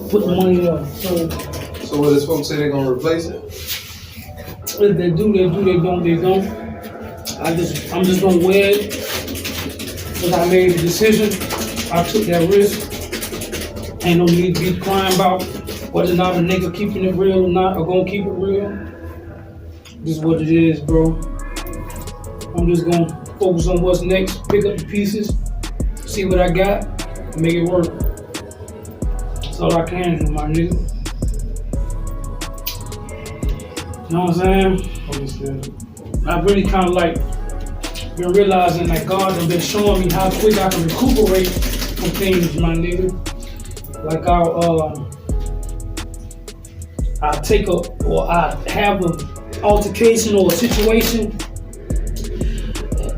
put the money up. So what does folks say they're gonna replace it? If they do, they do. They don't, they don't. I'm just gonna wear it because I made the decision. I took that risk. Ain't no need to be crying about whether or not a nigga keeping it real or not, or gonna keep it real. This is what it is, bro. I'm just gonna focus on what's next, pick up the pieces, see what I got, and make it work. That's all I can do, my nigga. You know what I'm saying? I really kind of like been realizing that God has been showing me how quick I can recuperate from things, my nigga. Like I'll take or I have an altercation or a situation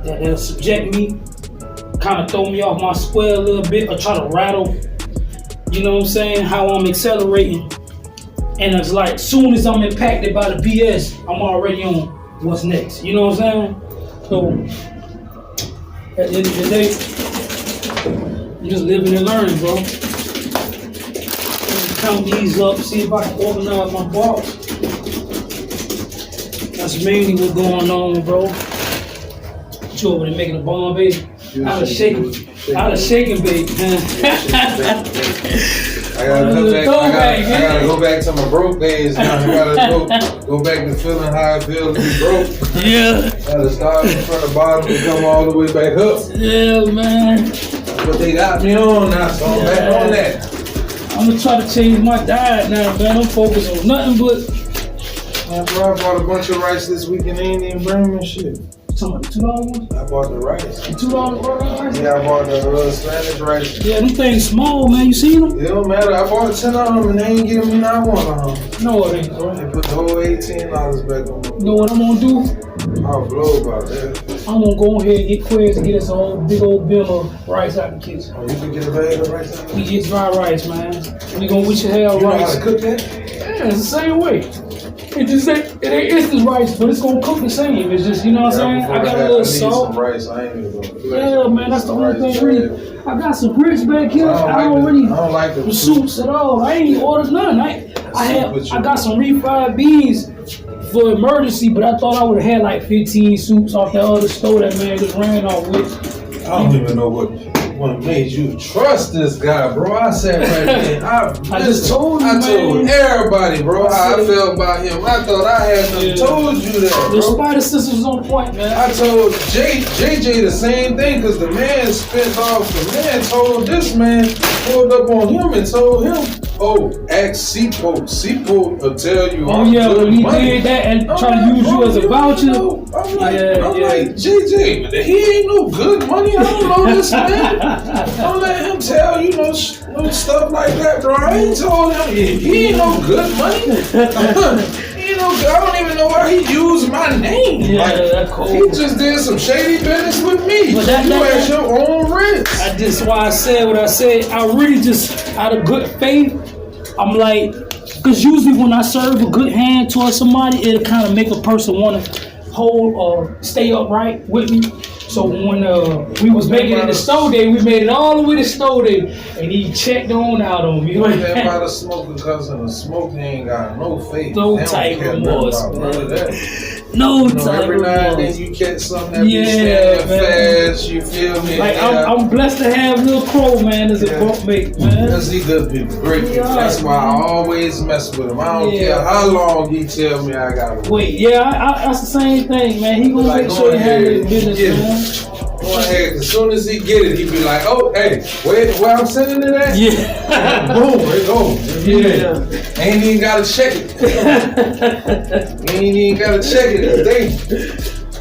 that'll subject me, kind of throw me off my square a little bit, or try to rattle, you know what I'm saying, how I'm accelerating. And it's like, soon as I'm impacted by the BS, I'm already on what's next, you know what I'm saying? So, at the end of the day, I'm just living and learning, bro. Count these up, see if I can organize my box. That's mainly what's going on, bro. You over there making a bomb, baby. I was shaking, baby. I gotta go back to my broke days now. I gotta go back to feeling how it feels to be broke. Yeah. Gotta start from the bottom and come all the way back up. Yeah, man. But they got me on now, so I'm back on that. I'm gonna try to change my diet now, man. I'm focused on nothing but. Man, bro, I bought a bunch of rice this weekend. They ain't even bring me shit. Talking about the $2 ones? I bought the rice. The $2 rice? Yeah, I bought the Spanish rice. Yeah, them things small, man. You seen them? It don't matter. I bought 10 of them and they ain't giving me not one of them. No, it ain't, bro. They put the whole $18 back on me. You know what I'm gonna do? I'll blow about that. I'm gonna go ahead and get Quiz and get us a whole big old bill of rice out the kitchen. Oh, you can get a bag of rice out? We get dry rice, man. We should have rice. You know how to cook that? Yeah, it's the same way. It ain't instant rice, but it's gonna cook the same. It's just, you know what I'm saying? I got a little salt. Some rice. I ain't even gonna do that. Yeah, man, that's the only thing really. I got some grits back here. I don't like the soups at all. I ain't ordered none. I got some refried beans for emergency, but I thought I would have had like 15 soups off that other store that man just ran off with. I don't even know what made you trust this guy, bro. I sat right there. I just told you, I told everybody, bro, how I felt about him. I thought I had told you that, bro. The Spider Sisters was on point, man. I told JJ the same thing, because the man spent off. The man told this man, pulled up on him and told him, oh, ask Seapolt. Seapolt will tell you. Oh, yeah, when he did that and try to use you as a voucher. I'm like, JJ, but he ain't no good money. I don't know this man. Don't let him tell you no stuff like that, bro. I ain't told him he ain't no good money. He ain't no good. I don't even know why he used my name. Yeah, like, that's cool. He just did some shady business with me. But you at your own risk. That's why I said what I said. I really just, out of good faith, I'm like, because usually when I serve a good hand towards somebody, it'll kind of make a person want to hold or stay upright with me. So when we was making it to Stowe Day, we made it all the way to Stowe Day, and he checked on out on me. That about a smoker cousin, a smoke ain't got no faith. No type remorse, man. No type every now and then you catch something that be standing fast, you feel me? Like I'm blessed to have Lil Crow, man, as a bunk mate, man. That's he good people, great people. That's why I always mess with him. I don't care how long he tell me I gotta wait. Yeah, that's the same thing, man. He gonna make sure he handle his business, man. Go ahead. As soon as he get it, he be like, "Oh, hey, where I'm sending it at? Yeah, boom, it goes. Yeah, ain't even gotta check it. Ain't even gotta check it.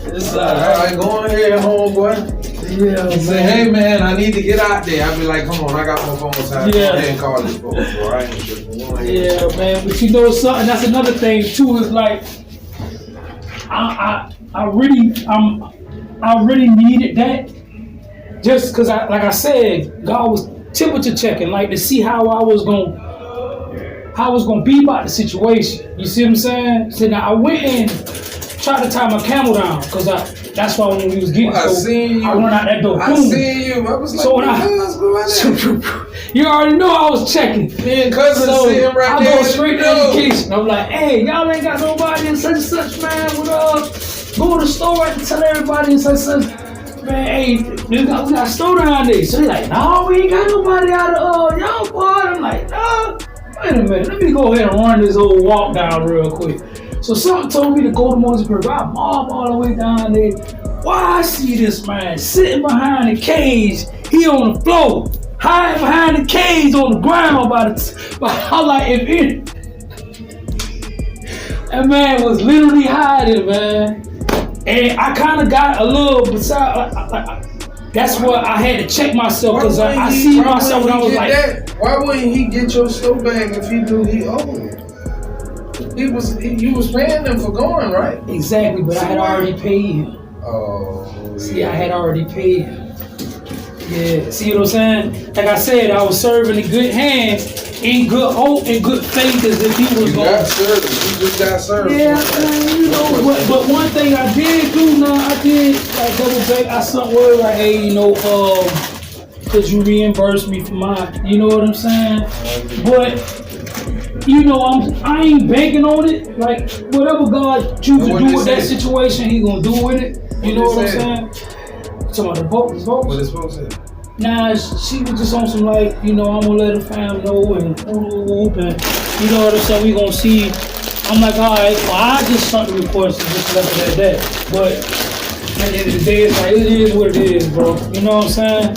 It's all right. Go ahead, homeboy. Yeah, he say, hey man, I need to get out there. I be like, come on, I got my phone time. Yeah, I ain't call this phone, bro. I ain't tripping. Yeah, man. But you know something? That's another thing too. Is like, I really needed that, just because like I said, God was temperature checking, like to see how I was gonna be about the situation. You see what I'm saying? So now I went and tried to tie my camel down, because that's why when we was getting, I seen you. I run out that door. I seen you. I was like, You already know I was checking. Me and cousin sitting right I there. go straight to education. I'm like, hey, y'all ain't got nobody in such and such, man. Go to the store and tell everybody in such and such. Man, hey, we got a store down there. So they like, no, we ain't got nobody out of y'all, boy. I'm like, no. Wait a minute, let me go ahead and run this old walk down real quick. So something told me to go to Mosesburg. I mob all the way down there. Why I see this man sitting behind the cage, he on the floor, hiding behind the cage on the ground but I'm like, if it, that man was literally hiding, man. And I kind of got a little beside, that's what I had to check myself because I see myself and I was like, why wouldn't he get your store back if he knew he owed it? You was paying them for going, right? Exactly, but I had already paid him. Oh, see, I had already paid him. Yeah, see what I'm saying? Like I said, I was serving in good hands, in good hope, in good faith, as if he was going. You just got served. Yeah, man, you know. But one thing I did do now, I did like double back. I sent word like, hey, you know, could you reimburse me for mine? You know what I'm saying? But you know, I ain't banking on it. Like whatever God choose to do with that situation, He gonna do with it. You know what I'm saying? Talking about the vote, what is supposed to say? Nah, she was just on some like, you know, I'm gonna let the fam know and whoop and you know what I'm saying, we gonna see. I'm like, alright, well I just sent the reports and just left it at that. But at the end of the day, it's like, it is what it is, bro. You know what I'm saying?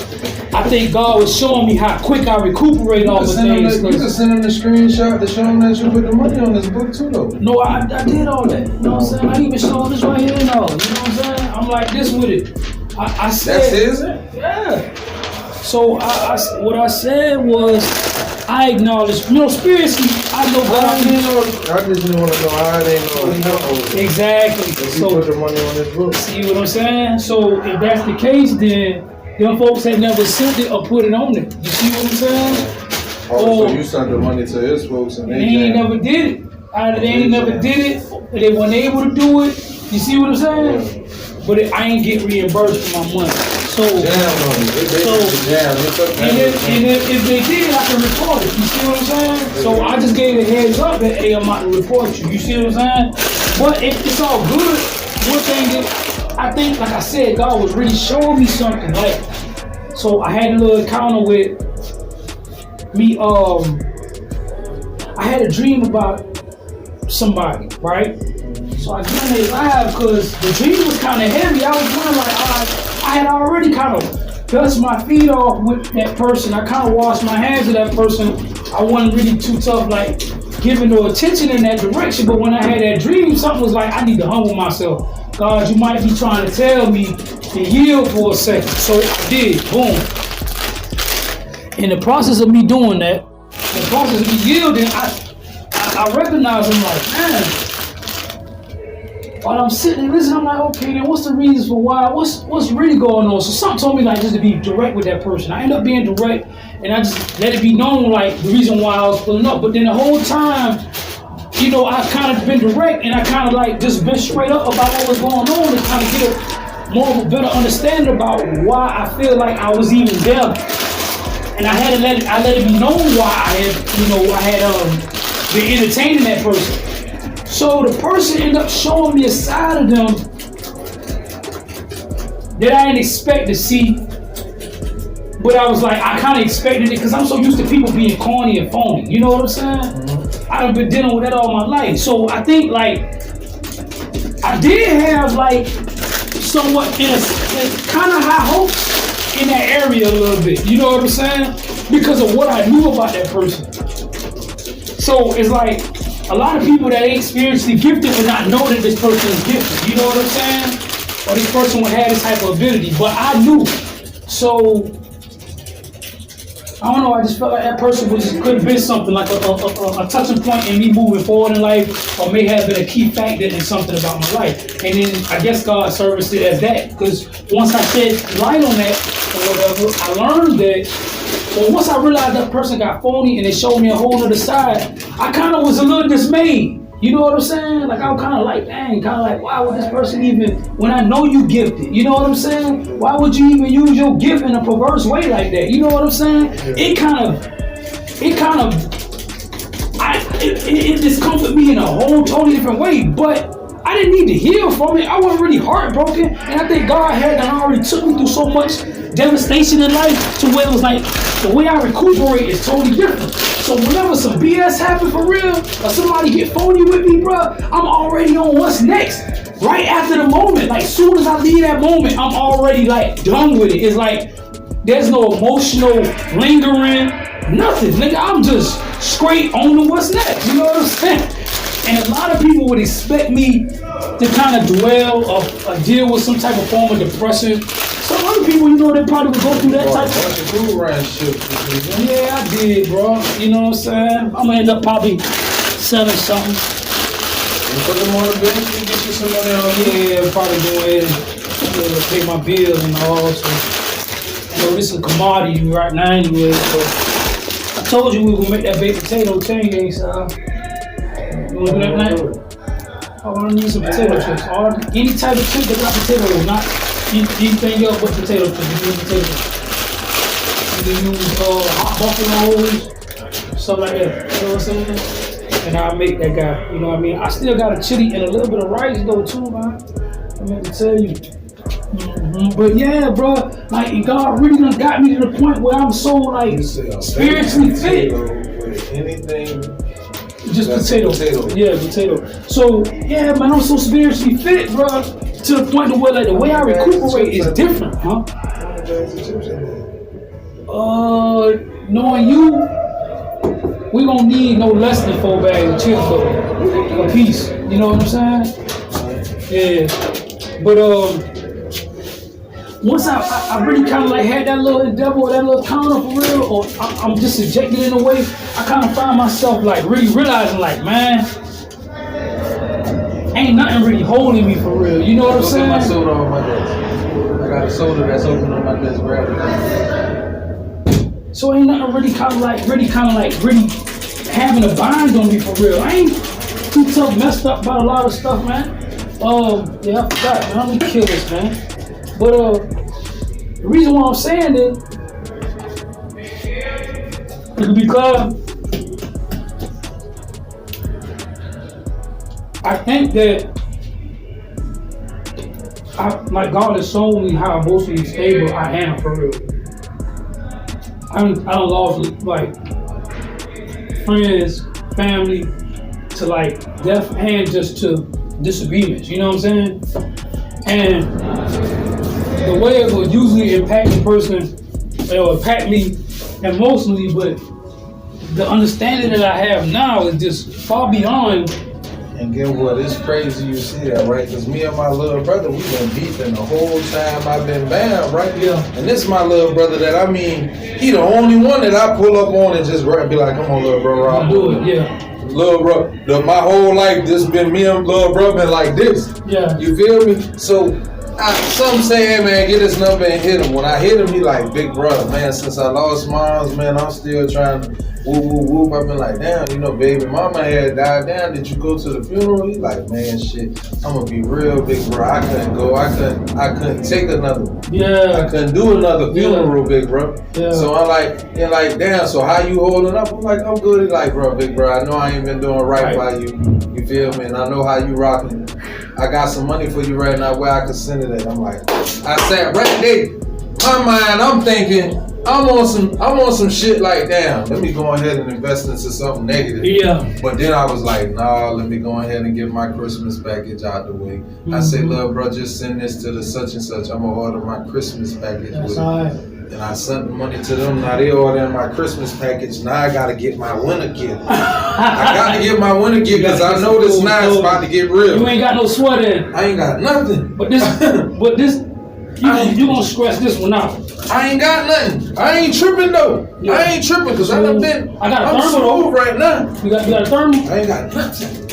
I think God was showing me how quick I recuperate off of things. You can send him the screenshot to show him that you put the money on this book too, though. No, I did all that. You know what I'm saying? I even showed this right here and all. You know what I'm saying? I'm like this with it. I said, that's his? Yeah. So what I said was, I acknowledge, you know, spiritually, I know God. I just didn't want to know how they know. Exactly. So he put the money on this book. See what I'm saying? So if that's the case, then them folks had never sent it or put it on it. You see what I'm saying? Oh, so you sent the money to his folks and they ain't never did it. Either they ain't never did it, they weren't able to do it. You see what I'm saying? Yeah. But I ain't get reimbursed for my money. So, and if they did, I can report it. You see what I'm saying? So I just gave a heads up that, hey, I'm about to report you. You see what I'm saying? But it's all good. One thing that I think, like I said, God was really showing me something. Like, so I had a little encounter with me. I had a dream about somebody, right? So I dreamed it live because the dream was kind of heavy. I was wondering, like, I had already kind of dust my feet off with that person. I kind of washed my hands with that person. I wasn't really too tough, like, giving no attention in that direction. But when I had that dream, something was like, I need to humble myself. God, you might be trying to tell me to yield for a second. So I did, boom. In the process of me doing that, the process of me yielding, I recognized, I'm like, man, while I'm sitting and listening, I'm like, okay, then what's the reasons for why? What's really going on? So something told me like just to be direct with that person. I ended up being direct and I just let it be known like the reason why I was pulling up. But then the whole time, you know, I kind of been direct and I kind of like just been straight up about what was going on to kind of get a more of a better understanding about why I feel like I was even there. And I had to let it be known why I had been entertaining that person. So the person ended up showing me a side of them that I didn't expect to see. But I was like, I kind of expected it because I'm so used to people being corny and phony. You know what I'm saying? Mm-hmm. I've been dealing with that all my life. So I think like, I did have like somewhat in kind of high hopes in that area a little bit. You know what I'm saying? Because of what I knew about that person. So it's like, a lot of people that ain't spiritually gifted would not know that this person is gifted. You know what I'm saying? Or this person would have this type of ability. But I knew. So, I don't know, I just felt like that person could have been something, like a touching point in me moving forward in life, or may have been a key factor in something about my life. And then I guess God serviced it as that. Because once I shed light on that, or whatever, I learned that. But once I realized that person got phony and it showed me a whole other side, I kind of was a little dismayed. You know what I'm saying? Like I'm kind of like, dang, kind of like, why would this person even? When I know you gifted, you know what I'm saying? Why would you even use your gift in a perverse way like that? You know what I'm saying? It discomforted me in a whole totally different way, but I didn't need to heal from it. I wasn't really heartbroken, and I think God had already took me through so much devastation in life to where it was like the way I recuperate is totally different. So whenever some BS happen for real, or somebody get phony with me, bro, I'm already on what's next. Right after the moment, like soon as I leave that moment, I'm already like done with it. It's like there's no emotional lingering, nothing, nigga. I'm just straight on to what's next. You know what I'm saying? And a lot of people would expect me to kind of dwell or deal with some type of form of depression. Some other people, you know, they probably would go through that type of. Yeah, I did, bro. You know what I'm saying? I'm gonna end up probably selling something. You put them on the bench and get you some money on here. Yeah, probably go ahead and pay my bills and all. So, you know, this is a commodity right now anyway. So I told you we would make that baked potato change, so. You want to do that tonight? Oh, I need some potato chips. Any type of chip that got potato, not anything else but potato chips. You can use potato chips. You can use hot buffaloes, stuff like that. You know what I'm saying? And I'll make that guy. You know what I mean? I still got a chili and a little bit of rice though too, man. I meant to tell you. But yeah, bro, like God really done got me to the point where I'm so like spiritually fit. Anything. Just potato. Yeah, potato. So, yeah, man, I'm so spiritually fit, bro, to the point where, like, the way I recuperate is different, huh? Knowing you, we gonna need no less than 4 bags of chips, though, a piece. You know what I'm saying? Yeah. But, once I really kind of like had that little endeavor or that little counter for real, or I'm just ejected in a way, I kind of find myself like really realizing like, man, ain't nothing really holding me for real. You know what I'm saying? My soda on my desk. I got a soda that's open on my desk. Grab it. So ain't nothing really kind of like really having a bind on me for real. I ain't too tough messed up about a lot of stuff, man. Yeah, I forgot, man. I'm gonna kill this, man. But the reason why I'm saying it is because I think that like God has shown me how emotionally stable I am for real. I don't lost like friends, family to like death and just to disagreements. You know what I'm saying? And the way it would usually impact a person, it will impact me emotionally, but the understanding that I have now is just far beyond. And get what? It's crazy you see that, right? Because me and my little brother, we been beefing the whole time I've been bound, right? Yeah. And this is my little brother that, I mean, he the only one that I pull up on and just be like, come on, little bro, Rob. Do it, yeah. Little bro, my whole life, this been me and little bro been like this. Yeah. You feel me? So, some say, hey man, get his number and hit him. When I hit him, he like, big brother, man, since I lost moms, man, I'm still trying to whoop, whoop, whoop. I've been like, damn, you know, baby mama had died down. Did you go to the funeral? He like, man, shit, I'm gonna be real, big bro. I couldn't go. I couldn't take another one. Yeah. I couldn't do another funeral, big bro. Yeah. So I'm like, you're like, damn, so how you holding up? I'm like, I'm good. He like, bro, big bro, I know I ain't been doing right by you. You feel me? And I know how you rocking. I got some money for you right now where I can send it at. I'm like, I sat right there. My mind, I'm thinking, I'm on some shit like, damn, let me go ahead and invest into something negative. Yeah. But then I was like, nah, let me go ahead and get my Christmas package out the way. Mm-hmm. I say, look, bro, just send this to the such and such. I'm gonna order my Christmas package with it. And I sent the money to them. Now they ordering my Christmas package. Now I gotta get my winter kit. I gotta get my winter kit because I know this night's about to get real. You ain't got no sweat in. I ain't got nothing. But you gonna stress this one out. I ain't got nothing. I ain't tripping though. Yeah. I ain't tripping because I got a thermal right now. You got a thermal? I ain't got nothing.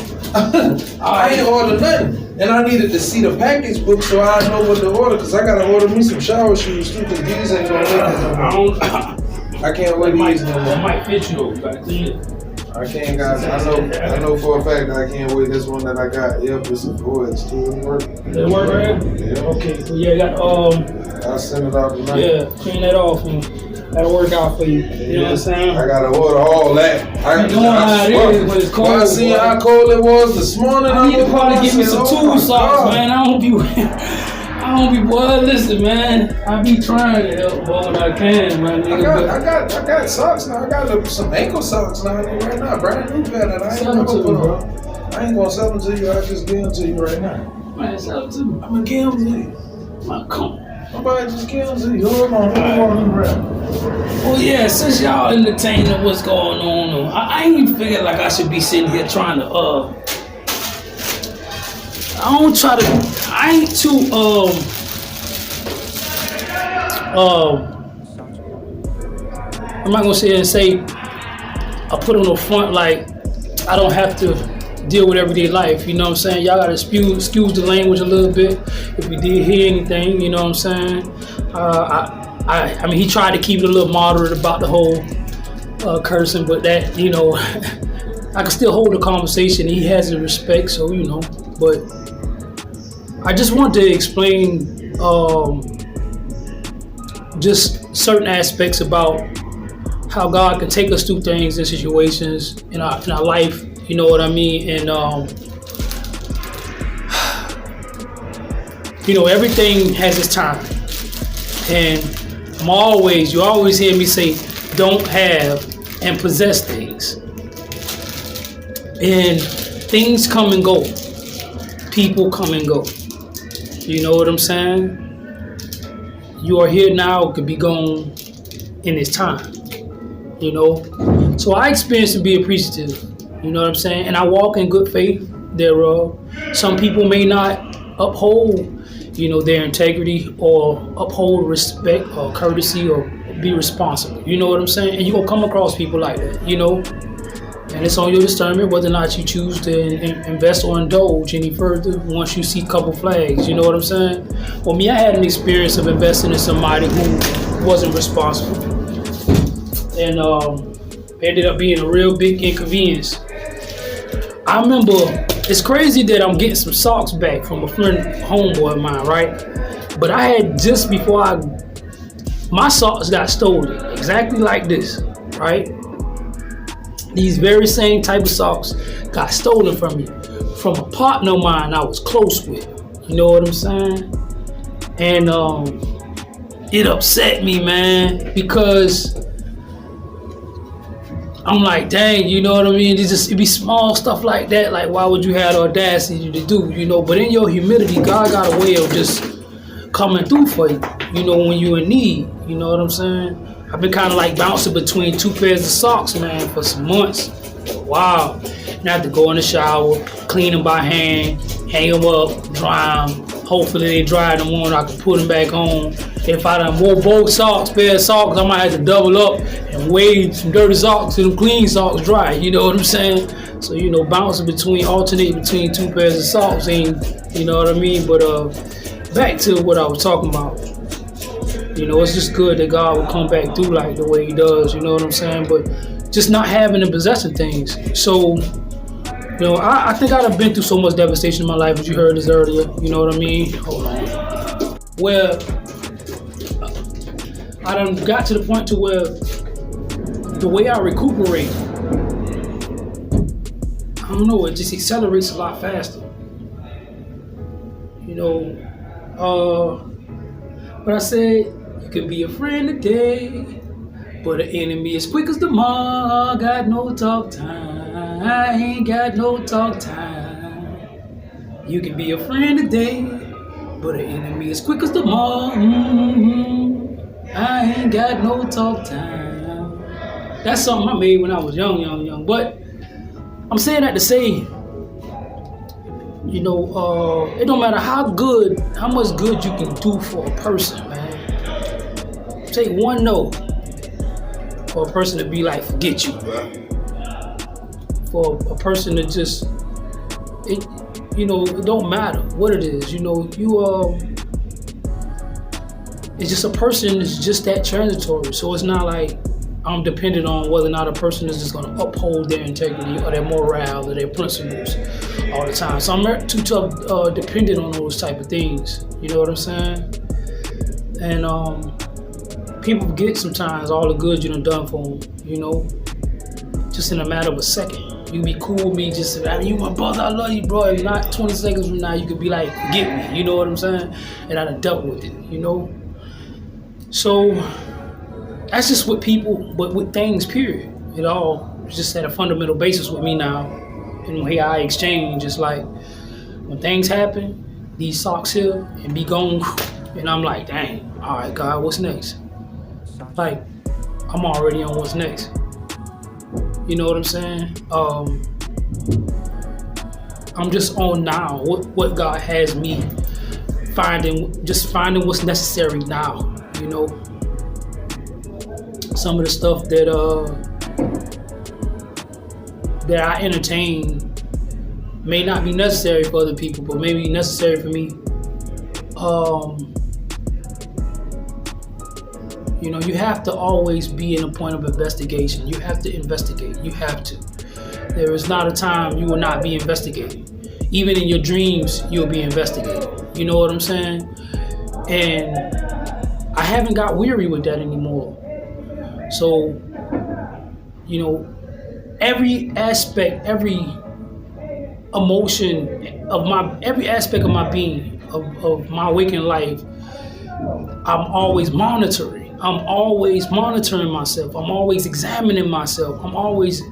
I ain't ordered nothing. And I needed to see the package book so I know what to order because I gotta order me some shower shoes too because these ain't gonna make it. I can't wear these no more. That might fit you though. You gotta clean it. I can't, guys. I know for a fact that I can't wait. This one that I got, yep, it's a boy. It's still working. It work right here? Yeah. Okay, so yeah, got I'll send it out tonight. yeah, clean that off and that'll work out for you. You know what I'm saying? I gotta order all that. You know how it is when it's cold. Well, I see how cold it was this morning. I need to probably get me some tool socks, God. man. I don't be, boy, listen, man. I be trying to help, boy, when I can, man. I got socks now. I got some ankle socks now right now. Brand new pair that I ain't never put on. I ain't gonna sell them to you. I just give them to you right now. Man, sell it to me. I'm gonna give them to you. Man, come on. Nobody just give them to you. Hold on, Well, yeah, since y'all entertaining what's going on, I ain't even figured like I should be sitting here trying to, I ain't too, I'm not gonna sit here and say, I put on the front like I don't have to deal with everyday life, you know what I'm saying? Y'all gotta excuse the language a little bit if we did hear anything, you know what I'm saying? I mean, he tried to keep it a little moderate about the whole cursing, but that, you know, I can still hold a conversation. He has the respect, so, you know, but I just want to explain just certain aspects about how God can take us through things and situations in our life, you know what I mean? And, you know, everything has its time. And you always hear me say, don't have and possess things. And things come and go. People come and go. You know what I'm saying? You are here now, could be gone in its time. You know? So I experience to be appreciative. You know what I'm saying? And I walk in good faith thereof. Some people may not uphold, you know, their integrity or uphold respect or courtesy or be responsible. You know what I'm saying? And you're going to come across people like that, you know? And it's on your discernment whether or not you choose to invest or indulge any further once you see a couple flags. You know what I'm saying? Well, me, I had an experience of investing in somebody who wasn't responsible. And ended up being a real big inconvenience. I remember, it's crazy that I'm getting some socks back from a friend, homeboy of mine, right? But I had just before my socks got stolen, exactly like this, right? These very same type of socks got stolen from me, from a partner of mine I was close with. You know what I'm saying? And it upset me, man, because I'm like, dang, you know what I mean? It be small stuff like that. Like, why would you have the audacity to do, you know? But in your humility, God got a way of just coming through for you, you know, when you're in need. You know what I'm saying? I've been kind of like bouncing between two pairs of socks, man, for some months. Wow. And I have to go in the shower, clean them by hand, hang them up, dry them. Hopefully they dry in the morning, I can put them back on. If I done wore both pair of socks, I might have to double up and wave some dirty socks to them clean socks dry. You know what I'm saying? So, you know, alternate between two pairs of socks ain't, you know what I mean? But back to what I was talking about. You know, it's just good that God will come back through like the way he does, you know what I'm saying? But just not having and possessing things. So, you know, I think I've been through so much devastation in my life, as you heard this earlier, you know what I mean? Hold on. Where I done got to the point to where the way I recuperate, I don't know, it just accelerates a lot faster. You know, but I said, you can be a friend today, but an enemy as quick as the mall. Got no talk time. I ain't got no talk time. You can be a friend today, but an enemy as quick as the mall. I ain't got no talk time. That's something I made when I was young. But I'm saying that to say, you know, it don't matter how much good you can do for a person, man. Take one no for a person to be like, forget you, bro. For a person to just, you know, it don't matter what it is. You know, it's just a person that's just that transitory. So it's not like I'm dependent on whether or not a person is just going to uphold their integrity or their morale or their principles all the time. So I'm too tough dependent on those type of things. You know what I'm saying? And people forget sometimes all the good you done for them, you know, just in a matter of a second. You can be cool with me, just say, you my brother, I love you, bro. And not 20 seconds from now, you could be like, forget me, you know what I'm saying? And I done dealt with it, you know? So that's just with people, but with things, period. It all just at a fundamental basis with me now. And the way I exchange, it's like, when things happen, these socks here, and be gone, and I'm like, dang, all right, God, what's next? Like, I'm already on what's next. You know what I'm saying? I'm just on now, what God has me finding what's necessary now, you know? Some of the stuff that I entertain may not be necessary for other people, but may be necessary for me. You know, you have to always be in a point of investigation. You have to investigate. You have to. There is not a time you will not be investigating. Even in your dreams, you'll be investigating. You know what I'm saying? And I haven't got weary with that anymore. So, you know, every aspect, every emotion of every aspect of my being, of my waking life, I'm always monitoring. I'm always monitoring myself. I'm always examining myself. I'm always,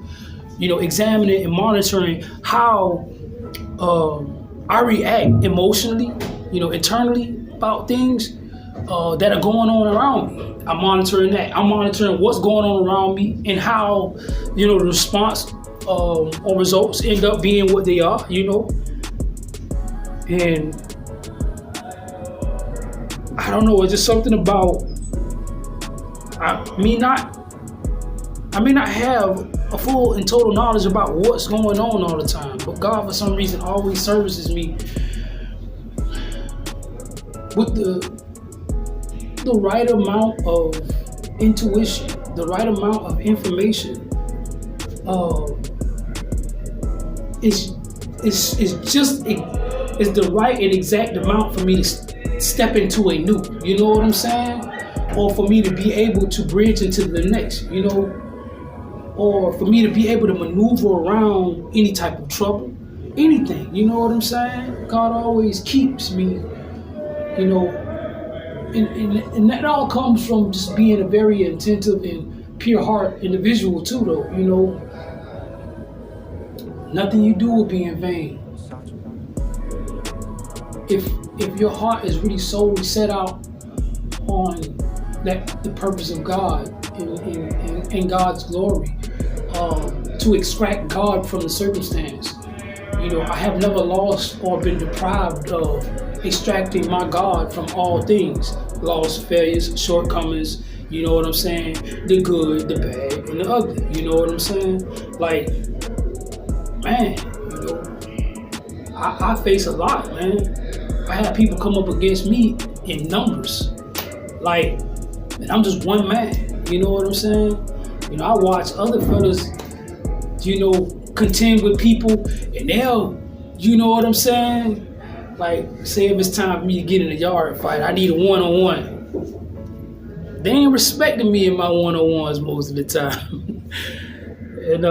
you know, examining and monitoring how I react emotionally, you know, internally about things that are going on around me. I'm monitoring that. I'm monitoring what's going on around me and how, you know, the response or results end up being what they are, you know. And I don't know, it's just something about I may not have a full and total knowledge about what's going on all the time, but God for some reason always services me with the right amount of intuition, the right amount of information. It's the right and exact amount for me to step into a new, you know what I'm saying? Or for me to be able to bridge into the next, you know? Or for me to be able to maneuver around any type of trouble, anything, you know what I'm saying? God always keeps me, you know, and that all comes from just being a very attentive and pure heart individual too, though, you know? Nothing you do will be in vain. If your heart is really solely set out on the purpose of God and God's glory, to extract God from the circumstance. You know, I have never lost or been deprived of extracting my God from all things. Loss, failures, shortcomings, you know what I'm saying? The good, the bad, and the ugly, you know what I'm saying? Like, man, you know, I face a lot, man. I have people come up against me in numbers. Like, and I'm just one man, you know what I'm saying? You know, I watch other fellas, you know, contend with people, and they'll, you know what I'm saying? Like, say if it's time for me to get in a yard fight, I need a one-on-one. They ain't respecting me in my one-on-ones most of the time. And,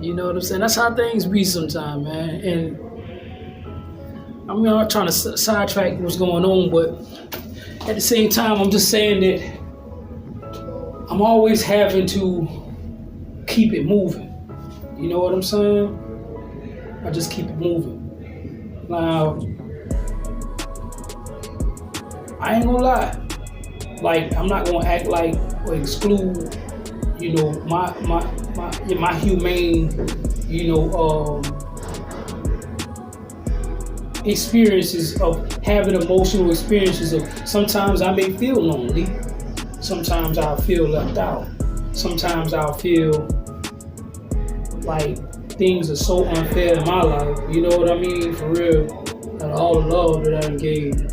you know what I'm saying? That's how things be sometimes, man. And I'm not trying to sidetrack what's going on, but at the same time, I'm just saying that I'm always having to keep it moving. You know what I'm saying? I just keep it moving. Now, I ain't gonna lie. Like, I'm not gonna act like or exclude, you know, my humane, you know, experiences of having emotional experiences of sometimes I may feel lonely, sometimes I'll feel left out, sometimes I'll feel like things are so unfair in my life, you know what I mean, for real, and all the love that I gave.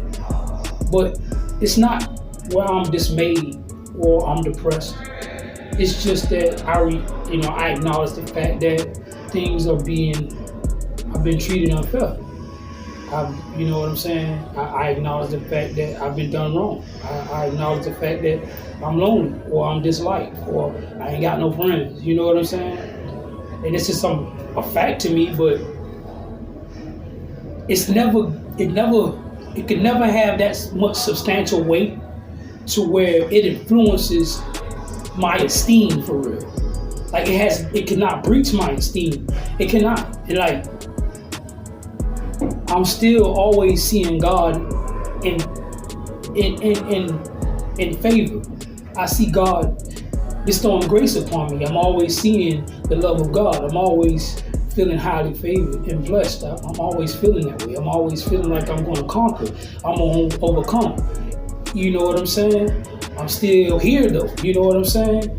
But it's not where I'm dismayed or I'm depressed. It's just that I acknowledge the fact that things I've been treated unfair. You know what I'm saying? I acknowledge the fact that I've been done wrong. I acknowledge the fact that I'm lonely, or I'm disliked, or I ain't got no friends. You know what I'm saying? And it's just a fact to me, but it can never have that much substantial weight to where it influences my esteem for real. Like it cannot breach my esteem. It cannot. I'm still always seeing God in favor. I see God bestowing grace upon me. I'm always seeing the love of God. I'm always feeling highly favored and blessed. I'm always feeling that way. I'm always feeling like I'm going to conquer. I'm going to overcome. You know what I'm saying? I'm still here though. You know what I'm saying?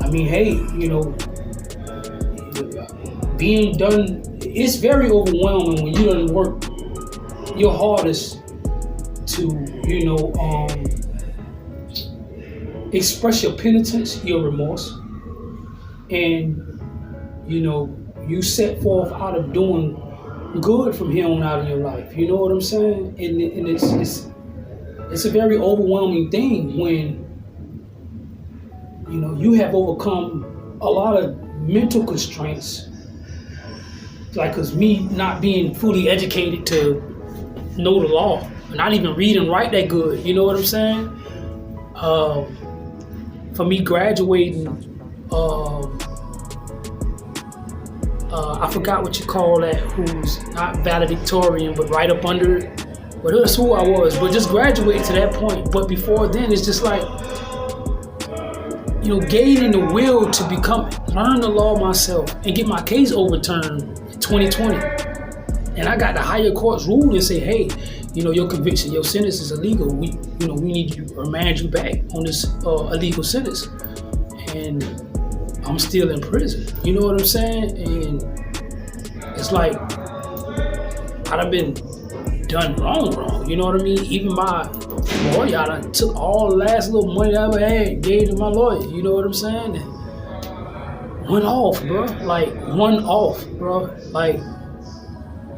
I mean, hey, being done, it's very overwhelming when you done work your hardest to, express your penitence, your remorse, and, you set forth out of doing good from here on out in your life. You know what I'm saying? And it's a very overwhelming thing when, you have overcome a lot of mental constraints. Like, cause me not being fully educated to know the law, not even read and write that good. You know what I'm saying? For me graduating, I forgot what you call that, who's not valedictorian, but right up under it. But that's who I was. But just graduate to that point. But before then, it's just like, gaining the will to learn the law myself and get my case overturned in 2020. And I got the higher courts rule and say, hey, your conviction, your sentence is illegal. We need to remand you back on this illegal sentence. And I'm still in prison. You know what I'm saying? And it's like, I'd have been done wrong. You know what I mean? Even my lawyer, I done took all the last little money I ever had, gave to my lawyer. You know what I'm saying? And went off, bro.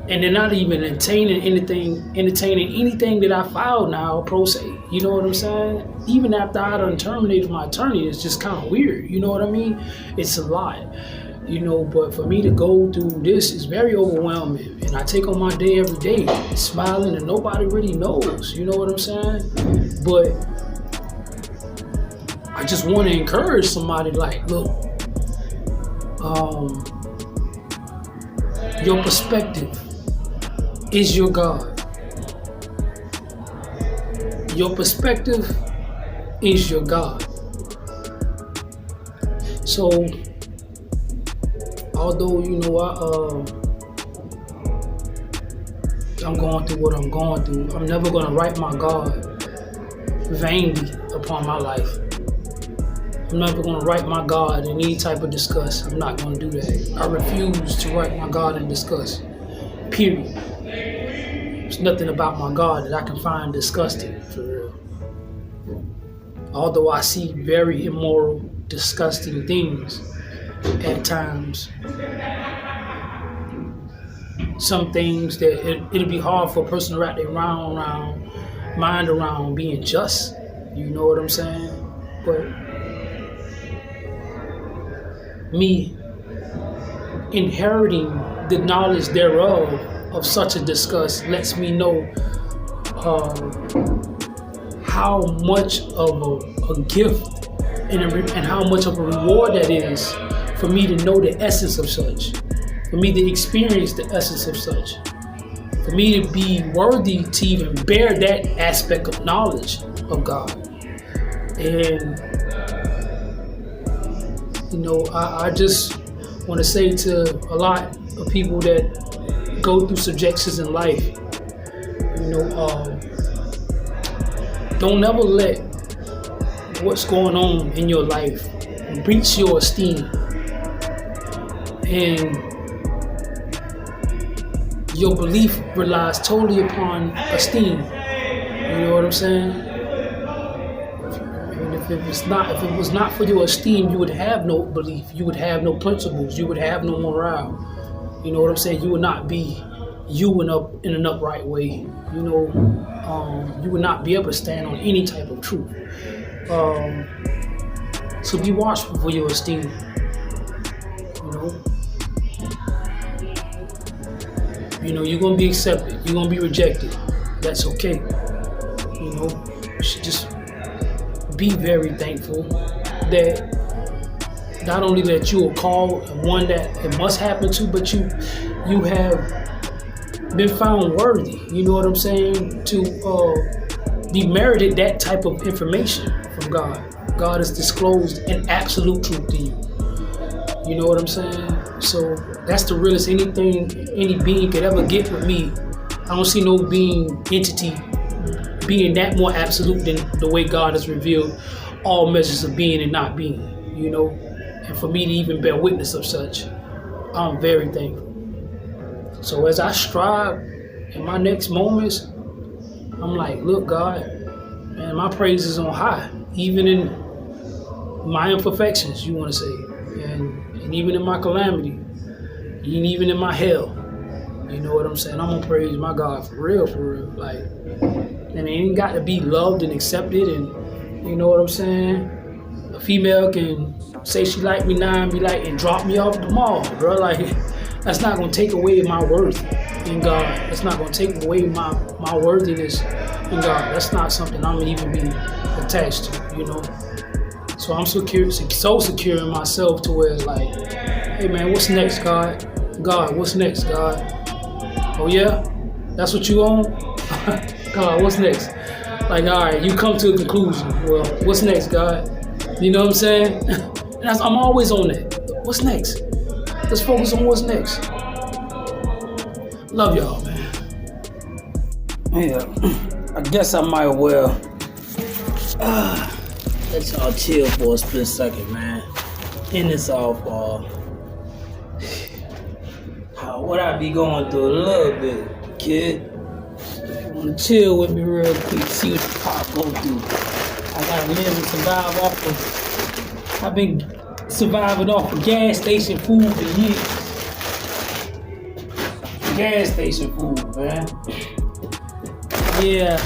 And they're not even entertaining anything that I filed now, pro se. You know what I'm saying? Even after I done terminated my attorney, it's just kind of weird. You know what I mean? It's a lot. But for me to go through this is very overwhelming. And I take on my day every day, smiling, and nobody really knows. You know what I'm saying? But I just want to encourage somebody, like, look, your perspective is your God. Your perspective is your God. So, although I'm going through what I'm going through, I'm never going to write my God vainly upon my life. I'm never going to write my God in any type of disgust. I'm not going to do that. I refuse to write my God in disgust. Period. There's nothing about my God that I can find disgusting, for real. Although I see very immoral, disgusting things at times. Some things that it'll be hard for a person to wrap their mind around being just. You know what I'm saying? But me inheriting the knowledge thereof of such a disgust lets me know how much of a gift and how much of a reward that is for me to know the essence of such, for me to experience the essence of such, for me to be worthy to even bear that aspect of knowledge of God. And I just want to say to a lot of people that go through subjections in life, don't ever let what's going on in your life breach your esteem and your belief relies totally upon esteem. You know what I'm saying? And if if it was not for your esteem, you would have no belief, you would have no principles, you would have no morale. You know what I'm saying? You would not be you in an upright way. You know, you would not be able to stand on any type of truth. So be watchful for your esteem. You know, you're gonna be accepted, you're gonna be rejected. That's okay. You know, you should just be very thankful that not only that you are called, one that it must happen to, but you have been found worthy. You know what I'm saying? To be merited that type of information from God. God has disclosed an absolute truth to you. You know what I'm saying? So that's the realest any being could ever get with me. I don't see no entity being that more absolute than the way God has revealed all measures of being and not being, you know? And for me to even bear witness of such, I'm very thankful. So as I strive in my next moments, I'm like, look, God, man, my praise is on high, even in my imperfections, you want to say, and even in my calamity, and even in my hell. You know what I'm saying? I'm gonna praise my God for real. Like, and it ain't got to be loved and accepted, and you know what I'm saying? A female can say she like me now and be like, and drop me off at the mall, bro. Like, that's not gonna take away my worth in God. That's not gonna take away my worthiness in God. That's not something I'm gonna even be attached to, you know? So I'm so secure in myself to where it's like, hey man, what's next, God? God, what's next, God? Oh yeah? That's what you on? God, what's next? Like, all right, you come to a conclusion. Well, what's next, God? You know what I'm saying? And I'm always on that. What's next? Let's focus on what's next. Love y'all, man. Yeah, I guess I might well let y'all chill for a split second, man. End this off, what I be going through a little bit, kid. If you wanna chill with me real quick, see what the pop go through. I gotta live and survive I've been surviving off of gas station food for years. Gas station food, man. Yeah.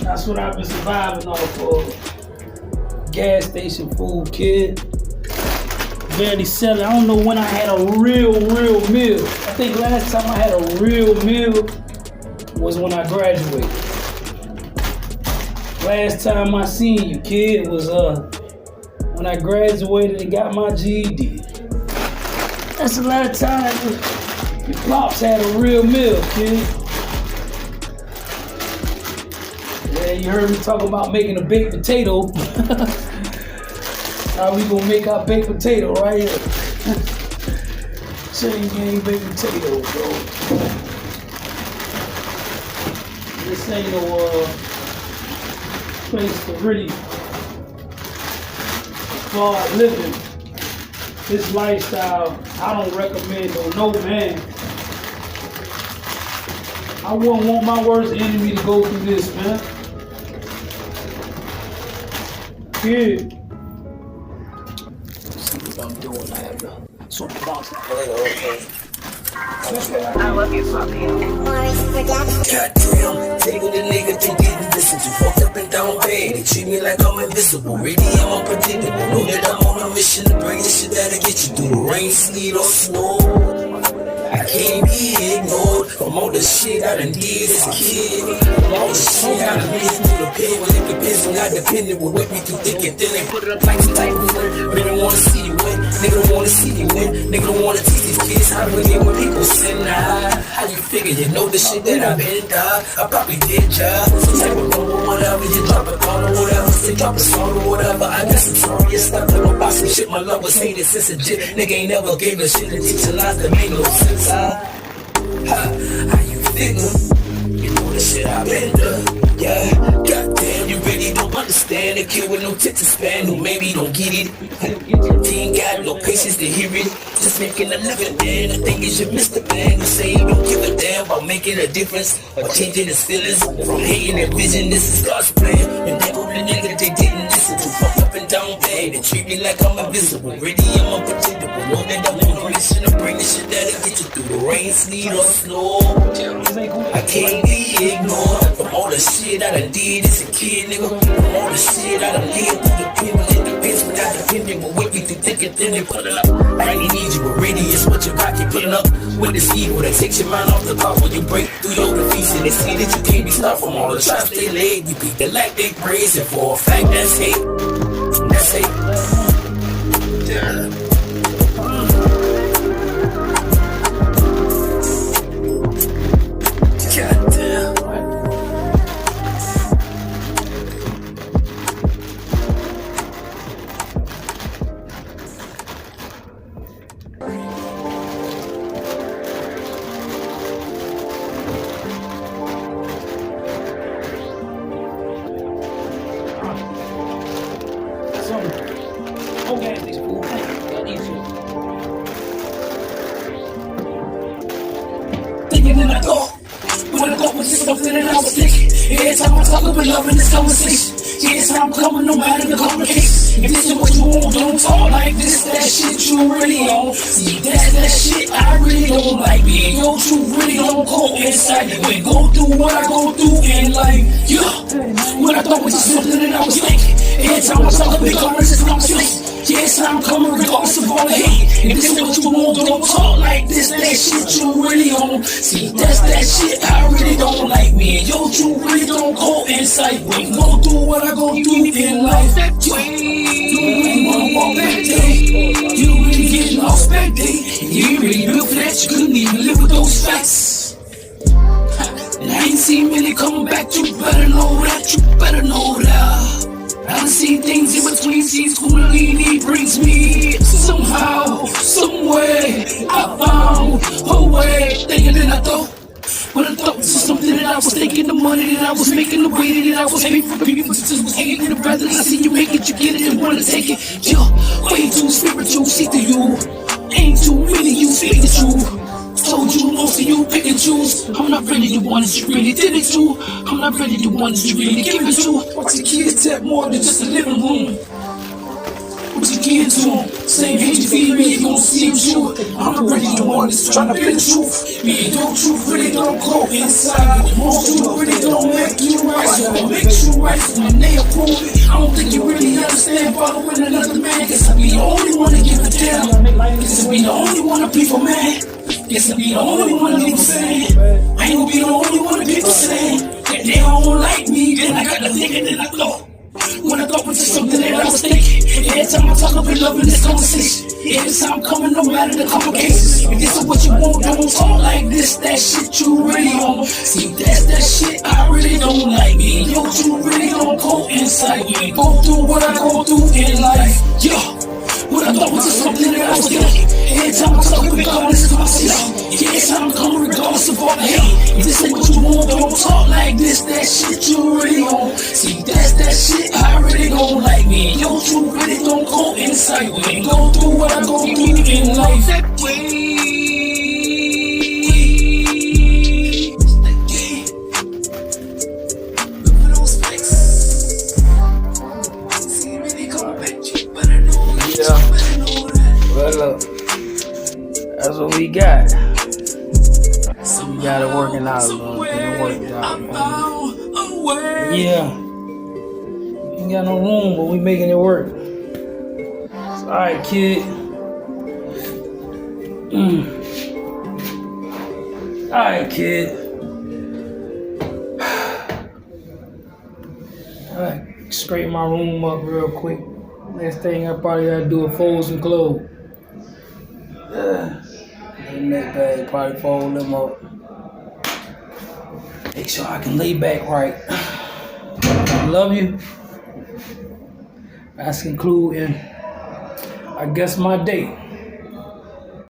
That's what I've been surviving off of. Gas station food, kid. Barely selling. I don't know when I had a real meal. I think last time I had a real meal was when I graduated. Last time I seen you, kid, was when I graduated and got my GED. That's the last time your pops had a real meal, kid. Yeah, you heard me talk about making a baked potato. How we gonna make our baked potato right here? Chain gang baked potato, bro. This ain't no place to really start living. This lifestyle, I don't recommend no man. I wouldn't want my worst enemy to go through this, man. Kid. I'm doing that. So box okay. I love you, puppy. Goddamn, take what the nigga think getting listened to. Fucked up and down bad. They treat me like I'm invisible. Really, I'm unpredictable. Know that I'm on a mission to bring this shit that'll get you through the rain, sleet, or snow. I can't be ignored from all the shit I done did as a kid. All the shit I done been through the pit. When it depends on how dependent will whip me through thick and thin. They put it up like we win. They don't wanna see you win. Nigga don't wanna see you win. Nigga don't wanna teach these kids how to forget when people sin. How you figure? You know the shit that I've been done. I probably did, job. Some type of rumble, whatever. You drop a call or whatever. They drop a song or whatever. I got some sorry stuff. Talk about some shit my love was hated since a jit. Nigga ain't never gave a shit to teach a lies that make no sense. How you figure? You know the shit I've been done. Yeah, goddamn, you really don't Understand a kid with no attention span who maybe don't get it. He ain't got no patience to hear it. Just making a living, man. The thing is, you missed the man who say he don't give a damn about making a difference or changing his feelings from hating and vision. This is God's plan. And they go the nigga they didn't listen to. Fucked up and down bad. They treat me like I'm invisible. Ready, I'm unpredictable. Know that I'm on a mission to bring the shit that'll get you through the rain, sleet, or snow. I can't be ignored from all the shit I done did as a kid, nigga. From all the shit I done lived through the privilege, the bitch without depending on what we do, thick and thin and put it up. I ain't need you, but ready is what you got, keep putting up with this evil that takes your mind off the clock when you break through your defeats and they see that you can't be stopped from all the shots they laid. You beat the like they praise, and for a fact that's hate. That's hate. Yeah. Okay, these food. Thinking when I go with something that I was thinking. Every time I talk about love in this conversation, yes, I'm coming no matter the complications. If this is what you want, don't talk like this. That shit you really on. See, that's that shit I really don't like. Me and your truth really don't go inside you. And go through what I go through in life. Yeah, when I thought was just something that I was thinking. Every time I talk about this conversation, yes, I'm coming regardless of all the hate. If this is what you want, don't talk like this. That shit you really on. See, that's that shit I really don't like. Me and your truth really don't go inside. We go through what I go through in life. You really wanna walk back there. You really getting lost back there. You really built for that. You couldn't even live with those facts. And I ain't seen many coming back. You better know that. You better know that. I done seen things in between scenes. Kundalini brings me somehow, somewhere. I found a way, thinking that I thought. When I thought this is something that I was thinking, the money that I was making, the way that I was paying for people, just was hating it. Rather than I see you make it, you get it and wanna take it. Yo, way too spiritual, see through you. Ain't too many you speak the truth. Told you most of you pick and choose. I'm not really the one that you really did it to. I'm not really the one that you really give it to. Watch the kids tap more than just a living room. What you get to them? Same hate you feed me, you gon' see it you. I'm not really the one that's trying to be the truth. Me and your truth really don't go inside. Most you really don't make you right. So it makes you right when they approve it. I don't think you really understand following another man. Guess I be the only one to give a damn. Guess I be the only one to people mad. Guess I be the only one people saying. I ain't gonna be the only one that people saying that they don't like me. Then I got to thinking, then I thought. When I thought was just something that I was thinking. Every time I talk about love in this conversation, every time I'm coming no matter the complications. If this is what you want, don't talk like this. That shit you really on. See, that's that shit I really don't like. Me and your truth really don't go inside. We ain't go through what I go through in life. Yeah. What I thought was just something that I was thinking. Every time I talk about this conversation, yes, I'm coming regardless of all the hate. If this ain't what you want, don't talk like this. That shit you really on. See, that's that shit I really don't like. Me and your truth really don't go inside. We ain't go through what I go through in life. That way. Well, look, that's what we got. We got it working out, man. It worked out, man. Yeah. We ain't got no room, but we making it work. It's alright, kid. Alright, kid. Alright, straighten my room up real quick. Next thing I probably gotta do is fold some clothes. Next bag, probably fold them up. Make sure I can lay back right. I love you. That's concluding, I guess, my day.